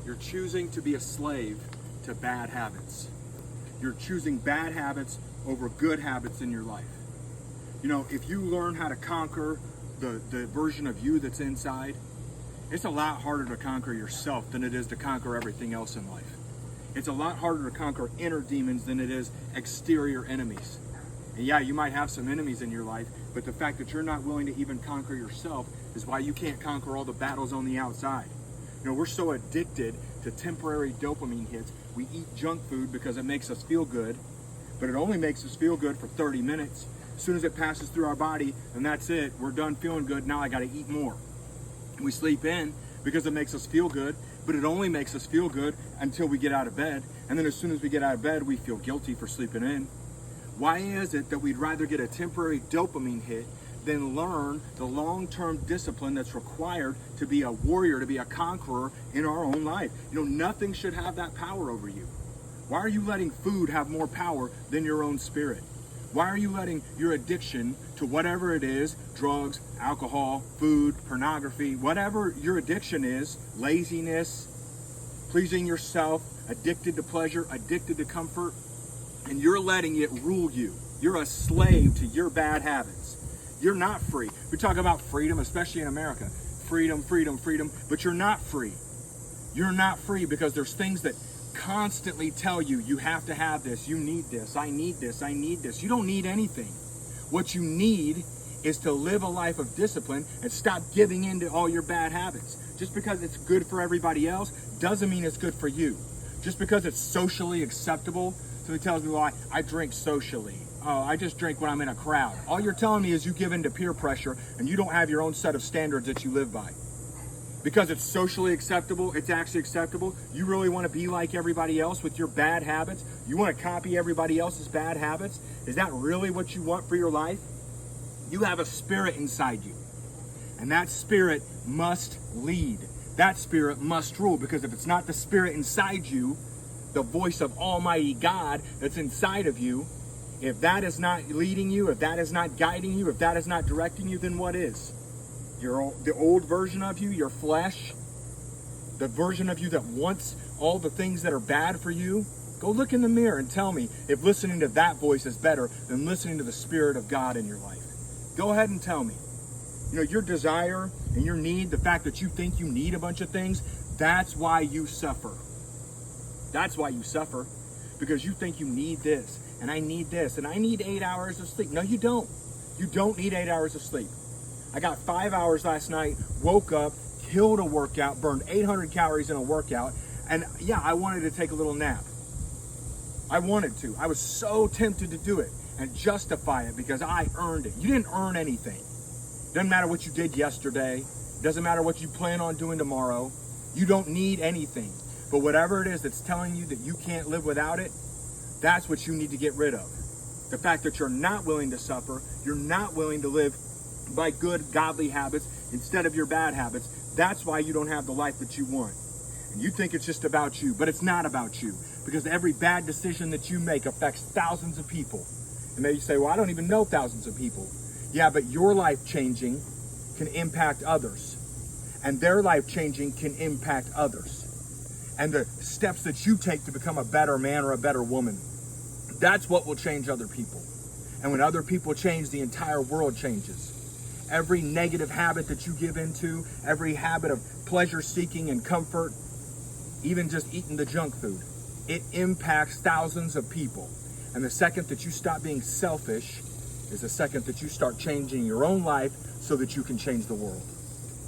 You're choosing to be a slave to bad habits. You're choosing bad habits over good habits in your life. You know, if you learn how to conquer the version of you that's inside, it's a lot harder to conquer yourself than it is to conquer everything else in life. It's a lot harder to conquer inner demons than it is exterior enemies. And yeah, you might have some enemies in your life, but the fact that you're not willing to even conquer yourself is why you can't conquer all the battles on the outside. You know, we're so addicted to temporary dopamine hits. We eat junk food because it makes us feel good, but it only makes us feel good for 30 minutes. As soon as it passes through our body, and that's it, we're done feeling good, now I gotta eat more. We sleep in because it makes us feel good, but it only makes us feel good until we get out of bed. And then as soon as we get out of bed, we feel guilty for sleeping in. Why is it that we'd rather get a temporary dopamine hit than learn the long-term discipline that's required to be a warrior, to be a conqueror in our own life? You know, nothing should have that power over you. Why are you letting food have more power than your own spirit? Why are you letting your addiction to whatever it is, drugs, alcohol, food, pornography, whatever your addiction is, laziness, pleasing yourself, addicted to pleasure, addicted to comfort, and you're letting it rule you. You're a slave to your bad habits. You're not free. We talk about freedom, especially in America. Freedom, freedom, freedom, but you're not free. You're not free because there's things that constantly tell you, you have to have this, you need this, I need this, I need this. You don't need anything. What you need is to live a life of discipline and stop giving in to all your bad habits. Just because it's good for everybody else doesn't mean it's good for you. Just because it's socially acceptable, somebody tells me, well, I drink socially. Oh, I just drink when I'm in a crowd. All you're telling me is you give in to peer pressure and you don't have your own set of standards that you live by. Because it's socially acceptable, it's actually acceptable. You really want to be like everybody else with your bad habits? You want to copy everybody else's bad habits? Is that really what you want for your life? You have a spirit inside you. And that spirit must lead. That spirit must rule. Because if it's not the spirit inside you, the voice of Almighty God that's inside of you, if that is not leading you, if that is not guiding you, if that is not directing you, then what is? The old version of you, your flesh, the version of you that wants all the things that are bad for you. Go look in the mirror and tell me if listening to that voice is better than listening to the Spirit of God in your life. Go ahead and tell me. You know, your desire and your need, the fact that you think you need a bunch of things, that's why you suffer. That's why you suffer. Because you think you need this, and I need this, and I need 8 hours of sleep. No, you don't. You don't need 8 hours of sleep. I got 5 hours last night, woke up, killed a workout, burned 800 calories in a workout, and yeah, I wanted to take a little nap. I wanted to. I was so tempted to do it and justify it because I earned it. You didn't earn anything. Doesn't matter what you did yesterday. Doesn't matter what you plan on doing tomorrow. You don't need anything. But whatever it is that's telling you that you can't live without it, that's what you need to get rid of. The fact that you're not willing to suffer, you're not willing to live by good, godly habits instead of your bad habits. That's why you don't have the life that you want. And you think it's just about you, but it's not about you. Because every bad decision that you make affects thousands of people. And maybe you say, well, I don't even know thousands of people. Yeah, but your life changing can impact others. And their life changing can impact others. And the steps that you take to become a better man or a better woman, that's what will change other people. And when other people change, the entire world changes. Every negative habit that you give into, every habit of pleasure seeking and comfort, even just eating the junk food, it impacts thousands of people. And the second that you stop being selfish is the second that you start changing your own life so that you can change the world.